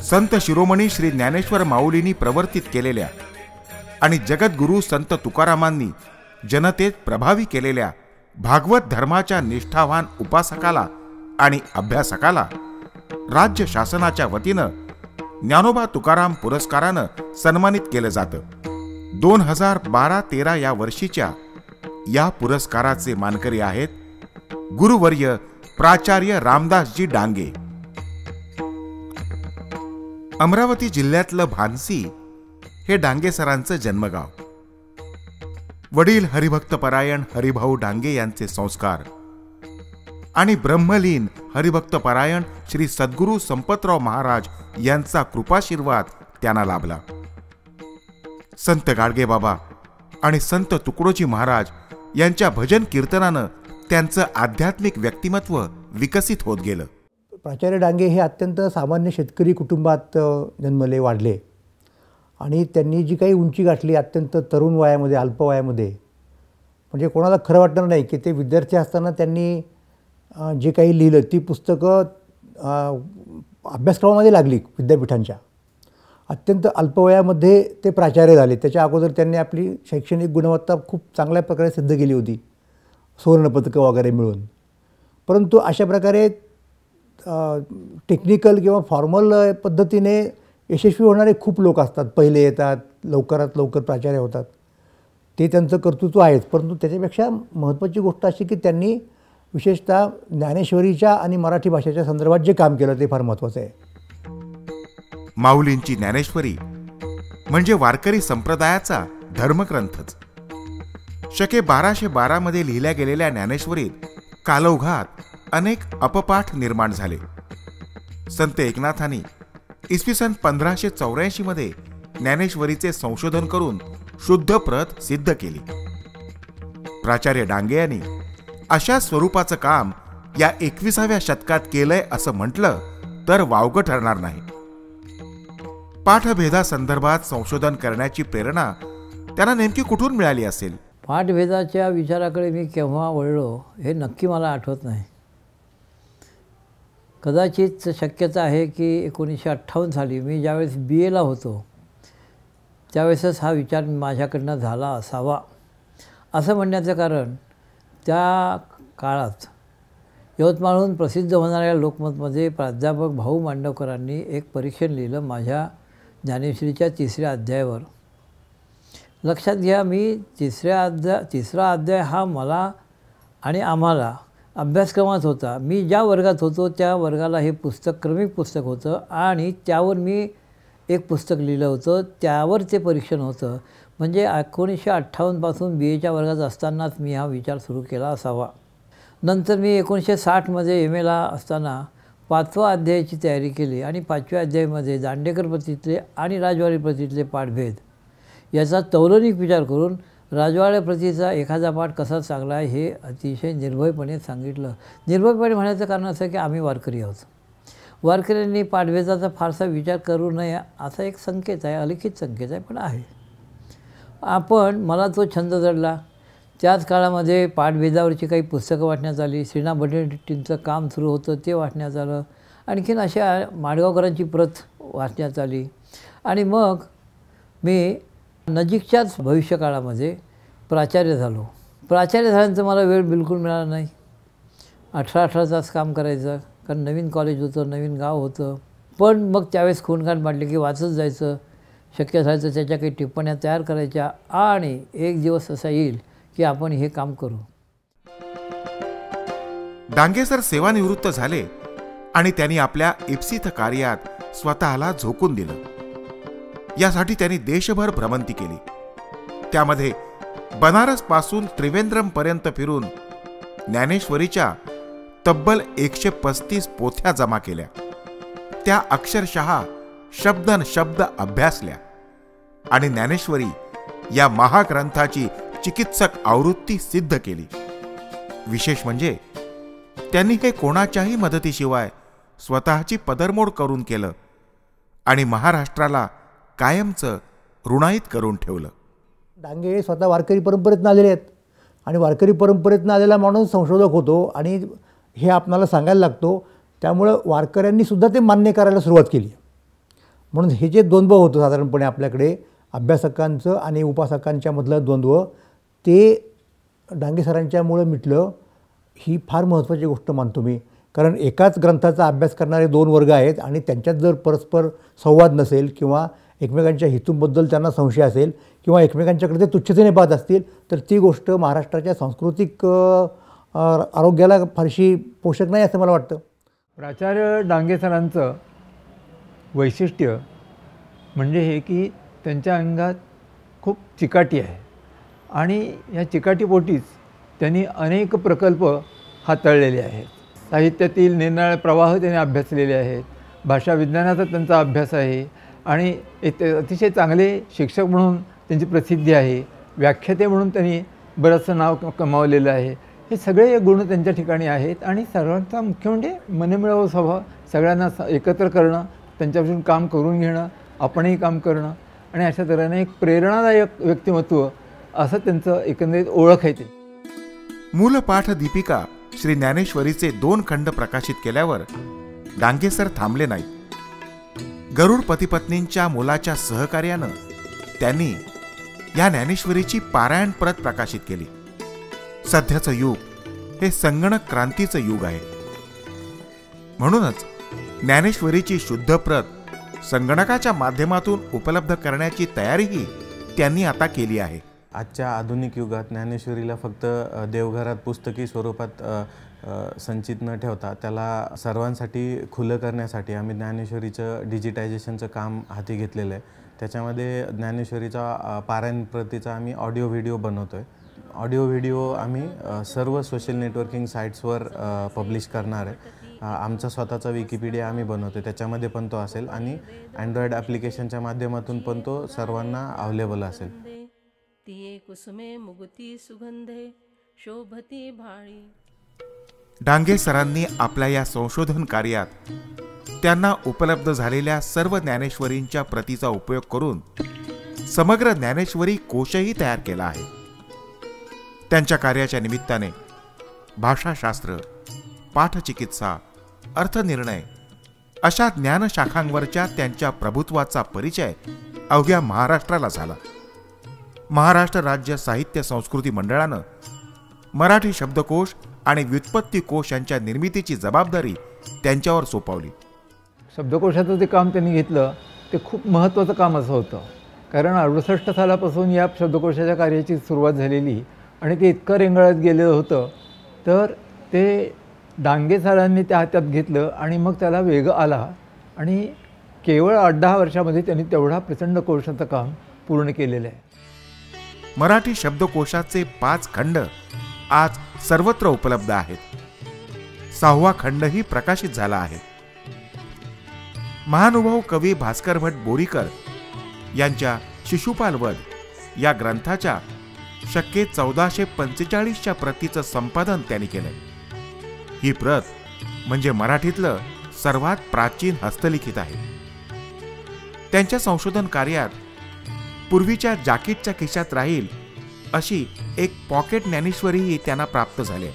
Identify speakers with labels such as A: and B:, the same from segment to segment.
A: संत शिरोमणी श्री ज्ञानेश्वर माऊलींनी प्रवर्तित केलेल्या आणि जगद्गुरु संत तुकारामांनी जनतेत प्रभावी केलेल्या भागवत धर्माच्या निष्ठावान उपासकाला आणि अभ्यासकाला राज्य शासनाच्या वतीनं ज्ञानोबा तुकाराम पुरस्कारानं सन्मानित केलं जातं। 2012-13 या वर्षीच्या या पुरस्काराचे मानकरी आहेत गुरुवर्य प्राचार्य रामदासजी डांगे। अमरावती जिल्ह्यातलं भानसी हे डांगे सरांचं जन्मगाव। वडील हरिभक्तपरायण हरिभाऊ डांगे यांचे संस्कार आणि ब्रह्मलीन हरिभक्तपरायण श्री सद्गुरू संपतराव महाराज यांचा कृपाशीर्वाद त्यांना लाभला। संत गाडगेबाबा आणि संत तुकडोजी महाराज यांच्या भजन कीर्तनानं त्यांचं आध्यात्मिक व्यक्तिमत्व विकसित होत गेलं।
B: प्राचार्य डांगे हे अत्यंत सामान्य शेतकरी कुटुंबात जन्मले वाढले आणि त्यांनी जी काही उंची गाठली अत्यंत तरुण वयामध्ये अल्पवयामध्ये, म्हणजे कोणाला खरं वाटणार नाही की ते विद्यार्थी असताना त्यांनी जे काही लिहिलं ती पुस्तकं अभ्यासक्रमामध्ये लागली विद्यापीठांच्या। अत्यंत अल्पवयामध्ये ते प्राचार्य झाले। त्याच्या अगोदर त्यांनी आपली शैक्षणिक गुणवत्ता खूप चांगल्या प्रकारे सिद्ध केली होती, सुवर्णपदकं वगैरे मिळवून। परंतु अशा प्रकारे टेक्निकल किंवा फॉर्मल पद्धतीने यशस्वी होणारे खूप लोक असतात, पहिले येतात, लवकरात लवकर प्राचार्य होतात, ते त्यांचं कर्तृत्व आहेच। परंतु त्याच्यापेक्षा महत्त्वाची गोष्ट अशी की त्यांनी विशेषतः ज्ञानेश्वरीच्या आणि मराठी भाषेच्या संदर्भात जे काम केलं ते फार महत्त्वाचं आहे।
A: माऊलींची ज्ञानेश्वरी म्हणजे वारकरी संप्रदायाचा धर्मग्रंथच। शके 1212 मध्ये लिहिल्या गेलेल्या ज्ञानेश्वरीत कालौघात अनेक अपपाठ निर्माण झाले। संत एकनाथांनी इसवी सन 1584 मध्ये ज्ञानेश्वरीचे संशोधन करून शुद्ध प्रत सिद्ध केली। प्राचार्य डांगे यांनी अशा स्वरूपाचं काम या 21व्या शतकात केलंय असं म्हटलं तर वावगं ठरणार नाही। पाठभेदासंदर्भात संशोधन करण्याची प्रेरणा त्यांना नेमकी कुठून मिळाली असेल?
C: पाठभेदाच्या विचाराकडे मी केव्हा वळलो हे नक्की मला आठवत नाही। कदाचित शक्यता आहे की 1958 साली मी ज्यावेळेस BA ला होतो त्यावेळेसच हा विचार माझ्याकडनं झाला असावा असं म्हणण्याचं कारण, त्या काळात यवतमाळहून प्रसिद्ध होणाऱ्या लोकमतमध्ये प्राध्यापक भाऊ मांडवकरांनी एक परीक्षण लिहिलं माझ्या ज्ञानेश्वरीच्या 3ऱ्या अध्यायावर। लक्षात घ्या, मी तिसरा अध्याय हा मला आणि आम्हाला अभ्यासक्रमात होता। मी ज्या वर्गात होतो त्या वर्गाला हे पुस्तक क्रमिक पुस्तक होतं आणि त्यावर मी एक पुस्तक लिहिलं होतं, त्यावर ते परीक्षण होतं। म्हणजे 1958 पासून BAच्या वर्गात असतानाच मी हा विचार सुरू केला असावा। नंतर मी 1960 मध्ये MA ला असताना 5व्या अध्यायाची तयारी केली आणि 5व्या अध्यायामध्ये दांडेकर प्रतीतले आणि राजवाडे प्रतीतले पाठभेद याचा तौलनिक विचार करून राजवाडे प्रतीचा एखादा पाठ कसा चांगला आहे हे अतिशय निर्भयपणे सांगितलं। निर्भयपणे म्हणायचं कारण असं की आम्ही वारकरी आहोत, वारकऱ्यांनी पाठभेदाचा फारसा विचार करू नये असा एक संकेत आहे, अलिखित संकेत आहे, पण आहे। मला तो छंद जडला। त्याच काळामध्ये पाठभेदावरची काही पुस्तकं वाटण्यात आली। श्रीना बटेटींचं काम सुरू होतं ते वाटण्यात आलं। आणखीन अशा माडगावकरांची प्रत वाचण्यात आली आणि मग मी नजीकच्याच भविष्यकाळामध्ये प्राचार्य झालो। प्राचार्य झाल्यानंतर मला वेळ बिलकुल मिळाला नाही। 18 तास काम करायचं, कारण नवीन कॉलेज होतं, नवीन गाव होतं। पण मग त्यावेळेस खूणखाण पाडले की वाचत जायचं, शक्य झालं तर त्याच्या काही टिप्पण्या तयार करायच्या आणि एक दिवस असा येईल की आपण हे काम करू।
A: डांगे सर सेवानिवृत्त झाले आणि त्यांनी आपल्या इप्सित कार्यात स्वतःला झोकून दिलं। यासाठी त्यांनी देशभर भ्रमंती केली। त्यामध्ये बनारस पासून त्रिवेंद्रम पर्यंत फिरून ज्ञानेश्वरीच्या तब्बल 135 पोथ्या जमा केल्या। त्या अक्षरशः शब्दन शब्द अभ्यासल्या आणि ज्ञानेश्वरी या महाग्रंथाची चिकित्सक आवृत्ती सिद्ध केली। विशेष म्हणजे त्यांनी हे कोणाच्याही मदतीशिवाय स्वतःची पदरमोड करून केलं आणि महाराष्ट्राला कायमचं ऋणाईत करून ठेवलं।
B: डांगे स्वतः वारकरी परंपरेतून आलेले आहेत आणि वारकरी परंपरेतून आलेला माणूस संशोधक होतो आणि हे आपणाला सांगायला लागतो। त्यामुळे वारकऱ्यांनी सुद्धा ते मान्य करायला सुरुवात केली म्हणून हे जे द्वंद्व होतं साधारणपणे आपल्याकडे अभ्यासकांचं आणि उपासकांच्या मधलं द्वंद्व, ते डांगे सरांच्यामुळं मिटलं. ही फार महत्त्वाची गोष्ट मानतो मी. कारण एकाच ग्रंथाचा अभ्यास करणारे 2 वर्ग आहेत आणि त्यांच्यात जर परस्पर संवाद नसेल किंवा एकमेकांच्या हेतूंबद्दल त्यांना संशय असेल किंवा एकमेकांच्याकडे ते तुच्छतेने पाहत असतील, तर ती गोष्ट महाराष्ट्राच्या सांस्कृतिक आरोग्याला फारशी पोषक नाही असं मला वाटतं.
D: प्राचार्य डांगे सरांचं वैशिष्ट्य म्हणजे हे की त्यांच्या अंगात खूप चिकाटी आहे आणि या चिकाटीपोटीच त्यांनी अनेक प्रकल्प हाताळलेले आहेत. साहित्यातील निरनिराळे प्रवाह त्यांनी अभ्यासलेले आहेत. भाषा विज्ञानाचा त्यांचा अभ्यास आहे आणि अतिशय चांगले शिक्षक म्हणून त्यांची प्रसिद्धी आहे. व्याख्याते म्हणून त्यांनी बरंचसं नाव कमावलेलं आहे. हे सगळे गुण त्यांच्या ठिकाणी आहेत आणि सर्वांचा मुख्य म्हणजे मनमिळावू स्वभाव, सगळ्यांना एकत्र करणं, त्यांच्यापासून काम करून घेणं, आपणही काम करणं आणि अशा तऱ्हेने एक प्रेरणादायक व्यक्तिमत्व असं त्यांचं एकंदरीत ओळख आहे. ते
A: मूलपाठ दीपिका श्री ज्ञानेश्वरीचे 2 खंड प्रकाशित केल्यावर डांगे सर थांबले नाहीत. गरुड पतिपत्नींच्या मुलाच्या सहकार्यानं त्यांनी या ज्ञानेश्वरीची पारायण प्रत प्रकाशित केली. सध्याचं युग हे संगणक क्रांतीचं युग आहे. म्हणूनच ज्ञानेश्वरीची शुद्ध प्रत संगणकाच्या माध्यमातून उपलब्ध करण्याची तयारीही त्यांनी आता केली आहे.
E: आजच्या आधुनिक युगात ज्ञानेश्वरीला फक्त देवघरात पुस्तकी स्वरूपात संचित न ठेवता त्याला सर्वांसाठी खुलं करण्यासाठी आम्ही ज्ञानेश्वरीचं डिजिटायझेशनचं काम हाती घेतलेलं आहे. त्याच्यामध्ये ज्ञानेश्वरीचा पारायण प्रतीचा आम्ही ऑडिओ व्हिडिओ बनवतो आहे. ऑडिओ व्हिडिओ आम्ही सर्व सोशल नेटवर्किंग साईट्सवर पब्लिश करणार आहे. आमचा स्वतःचा विकिपीडिया आम्ही बनवतो, त्याच्यामध्ये पण तो असेल आणि अँड्रॉइड ॲप्लिकेशनच्या माध्यमातून पण तो सर्वांना अवेलेबल असेल.
F: कुसुमे मुगती सुगंधे शोभती भाळी.
A: डांगे सरांनी आपल्या या संशोधन कार्यात त्यांना उपलब्ध झालेल्या सर्व ज्ञानेश्वरींच्या प्रतीचा उपयोग करून समग्र ज्ञानेश्वरी कोशही तयार केला आहे. त्यांच्या कार्याच्या निमित्ताने भाषाशास्त्र, पाठचिकित्सा, अर्थनिर्णय अशा ज्ञानशाखांवरच्या त्यांच्या प्रभुत्वाचा परिचय अवघ्या महाराष्ट्राला झाला. महाराष्ट्र राज्य साहित्य संस्कृती मंडळानं मराठी शब्दकोश आणि व्युत्पत्ती कोश यांच्या निर्मितीची जबाबदारी त्यांच्यावर सोपवली.
D: शब्दकोशाचं जे काम त्यांनी घेतलं ते खूप महत्त्वाचं काम असं होतं. कारण 68 सालापासून या शब्दकोशाच्या कार्याची सुरुवात झालेली आणि ते इतकं रेंगाळत गेलेलं होतं, तर ते डांगे सरांनी त्या हातात घेतलं आणि मग त्याला वेग आला आणि केवळ 8-10 वर्षामध्ये त्यांनी तेवढा प्रचंड कोशाचं काम पूर्ण केलेलं आहे.
A: मराठी शब्दकोशाचे 5 खंड आज सर्वत्र उपलब्ध आहेत. 6वा खंडही प्रकाशित झाला आहे. महानुभाव कवी भास्कर भट बोरीकर यांच्या शिशुपाल वध या ग्रंथाच्या शक्के 1445च्या प्रतीचं संपादन त्यांनी केलंय. ही प्रत म्हणजे मराठीतलं सर्वात प्राचीन हस्तलिखित आहे. त्यांच्या संशोधन कार्यात पूर्वीच्या जाकीटच्या खिशात राहील अशी एक पॉकेट ज्ञानेश्वरीही त्यांना प्राप्त झाली.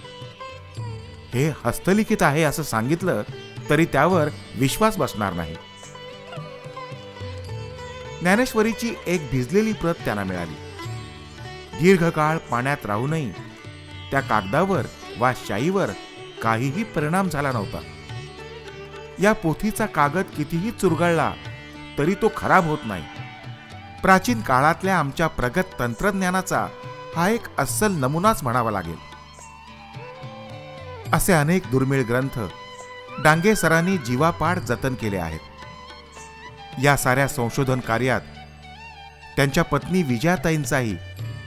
A: हे हस्तलिखित आहे असं सांगितलं तरी त्यावर विश्वास बसणार नाही. ज्ञानेश्वरीची एक भिजलेली प्रत त्यांना मिळाली. दीर्घकाळ पाण्यात राहूनही त्या कागदावर वा शाईवर काहीही परिणाम झाला नव्हता. या पोथीचा कागद कितीही चुरगळला तरी तो खराब होत नाही. प्राचीन काळातल्या आमच्या प्रगत तंत्रज्ञानाचा हा एक अस्सल नमुनाच म्हणावा लागेल. असे अनेक दुर्मिळ ग्रंथ डांगे सरांनी जीवापाड जतन केले आहेत. या साऱ्या संशोधन कार्यात त्यांच्या पत्नी विजयाताईंचाही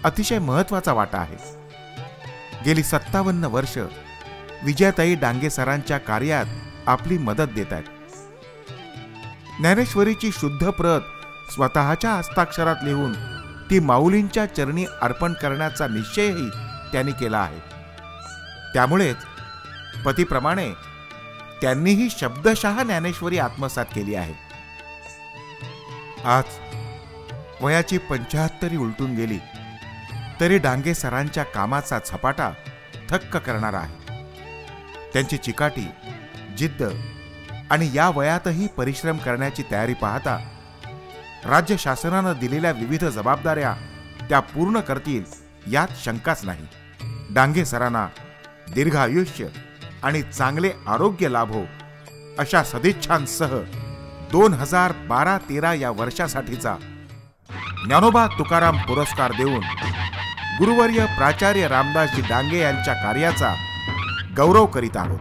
A: अतिशय महत्वाचा वाटा आहे. गेली 57 वर्ष विजयाताई डांगे सरांच्या कार्यात आपली मदत देत आहेत. ज्ञानेश्वरीची शुद्ध प्रत स्वतःच्या हस्ताक्षरात लिहून ती माऊलींच्या चरणी अर्पण करण्याचा निश्चयही त्यांनी केला आहे. त्यामुळेच पतीप्रमाणे त्यांनीही शब्दशः ज्ञानेश्वरी आत्मसात केली आहे. आज वयाची 75 उलटून गेली तरी डांगे सरांच्या कामाचा झपाटा थक्क करणारा आहे. त्यांची चिकाटी, जिद्द आणि या वयातही परिश्रम करण्याची तयारी पाहता राज्य शासनानं दिलेल्या विविध जबाबदाऱ्या त्या पूर्ण करतील यात शंकाच नाही. डांगे सरांना दीर्घायुष्य आणि चांगले आरोग्य लाभो अशा सदिच्छांसह 2012-13 या वर्षासाठीचा ज्ञानोबा तुकाराम पुरस्कार देऊन गुरुवर्य प्राचार्य रामदासजी डांगे यांच्या कार्याचा गौरव करीत आहोत.